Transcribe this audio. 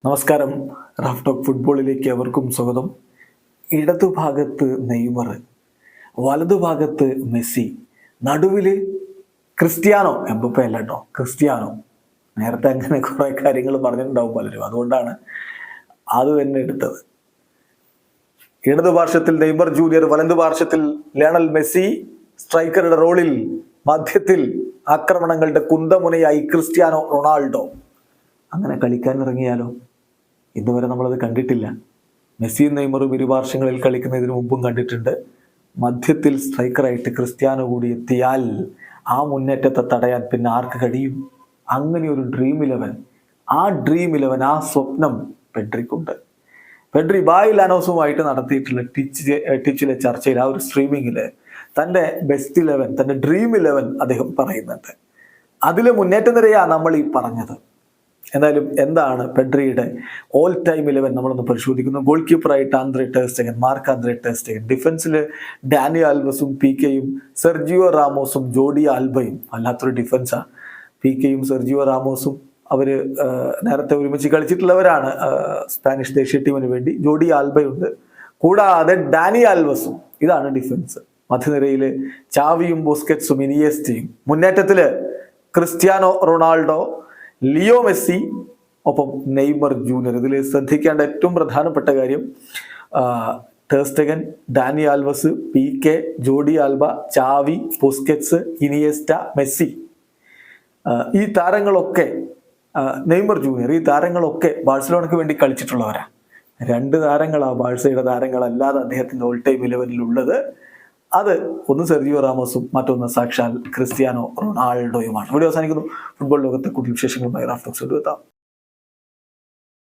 നമസ്കാരം. Raf talk ഫുട്ബോളിലേക്ക് അവർക്കും സ്വാഗതം. ഇടതുഭാഗത്ത് നെയ്മർ, വലതുഭാഗത്ത് മെസ്സി, നടുവിൽ ക്രിസ്ത്യാനോ. എംബപ്പേ അല്ല കേട്ടോ, ക്രിസ്ത്യാനോ. നേരത്തെ അങ്ങനെ കുറേ കാര്യങ്ങൾ പറഞ്ഞിട്ടുണ്ടാവും പലരും, അതുകൊണ്ടാണ് അത് തന്നെ എടുത്തത്. ഇടതുപാർശ്വത്തിൽ നെയ്മർ ജൂനിയർ, വലതുപാർശ്വത്തിൽ ലയണൽ മെസ്സി, സ്ട്രൈക്കറുടെ റോളിൽ മധ്യത്തിൽ ആക്രമണങ്ങളുടെ കുന്തമുനയായി ക്രിസ്ത്യാനോ റൊണാൾഡോ. അങ്ങനെ കളിക്കാൻ ഇറങ്ങിയാലോ? ഇതുവരെ നമ്മളത് കണ്ടിട്ടില്ല. മെസ്സിയും നെയ്മറും ഇരുപാർശ്വങ്ങളിൽ കളിക്കുന്നതിന് മുമ്പും കണ്ടിട്ടുണ്ട്. മധ്യത്തിൽ സ്ട്രൈക്കറായിട്ട് ക്രിസ്ത്യാനോ കൂടി എത്തിയാൽ ആ മുന്നേറ്റത്തെ തടയാൻ പിന്നെ ആർക്ക് കഴിയും? അങ്ങനെ ഒരു ഡ്രീം 11, ആ സ്വപ്നം പെഡ്രിക്കുണ്ട്. പെഡ്രി ബായ് ലാനോസുമായിട്ട് നടത്തിയിട്ടുള്ള ടിച്ചിലെ ചർച്ചയിൽ, ആ ഒരു സ്ട്രീമിങ്ങിൽ തൻ്റെ ബെസ്റ്റ് 11, തൻ്റെ ഡ്രീം 11 അദ്ദേഹം പറയുന്നുണ്ട്. അതിലെ മുന്നേറ്റ നിരയാണ് നമ്മൾ ഈ പറഞ്ഞത്. എന്തായാലും എന്താണ് പെഡ്രിയുടെ ഓൾ ടൈം 11 നമ്മളൊന്ന് പരിശോധിക്കുന്നു. ഗോൾ കീപ്പറായിട്ട് Andre ter Stegen, Marc Andre ter Stegen. ഡിഫൻസിൽ ഡാനി ആൽവസും പി കെയും സെർജിയോ റാമോസും ജോഡി ആൽബയും. വല്ലാത്തൊരു ഡിഫൻസാണ്. പി കെയും സെർജിയോ റാമോസും അവർ നേരത്തെ ഒരുമിച്ച് കളിച്ചിട്ടുള്ളവരാണ് സ്പാനിഷ് ദേശീയ ടീമിന് വേണ്ടി. ജോഡി ആൽബയുണ്ട്, കൂടാതെ ഡാനി ആൽവസും. ഇതാണ് ഡിഫൻസ്. മധ്യനിരയിൽ ചാവിയും ബുസ്കറ്റ്സും ഇനിയേസ്റ്റയും. മുന്നേറ്റത്തിൽ ക്രിസ്ത്യാനോ റൊണാൾഡോ, ലിയോ മെസ്സി, ഒപ്പം നെയ്മർ ജൂനിയർ. ഇതിൽ ശ്രദ്ധിക്കേണ്ട ഏറ്റവും പ്രധാനപ്പെട്ട കാര്യം ter Stegen, Dani Alves, Pique, Jordi Alba, Xavi, Busquets, Iniesta, Messi. ഈ താരങ്ങളൊക്കെ, നെയ്മർ ജൂനിയർ, ഈ താരങ്ങളൊക്കെ ബാഴ്സലോണയ്ക്ക് വേണ്ടി കളിച്ചിട്ടുള്ളവരാണ്. 2 താരങ്ങളാണ് ബാഴ്സയുടെ താരങ്ങളല്ലാതെ അദ്ദേഹത്തിൻ്റെ ഓൾ ടൈം 11 ഉള്ളത്. അത് ഒന്ന് സെർജിയോ റാമോസും മറ്റൊന്ന് സാക്ഷാൽ ക്രിസ്ത്യാനോ റൊണാൾഡോയുമാണ്. ഇവിടെ അവസാനിക്കുന്നു. ഫുട്ബോൾ ലോകത്തെ കൂടുതൽ വിശേഷങ്ങളുമായി റാഫ് ടോക്സ് എത്താം.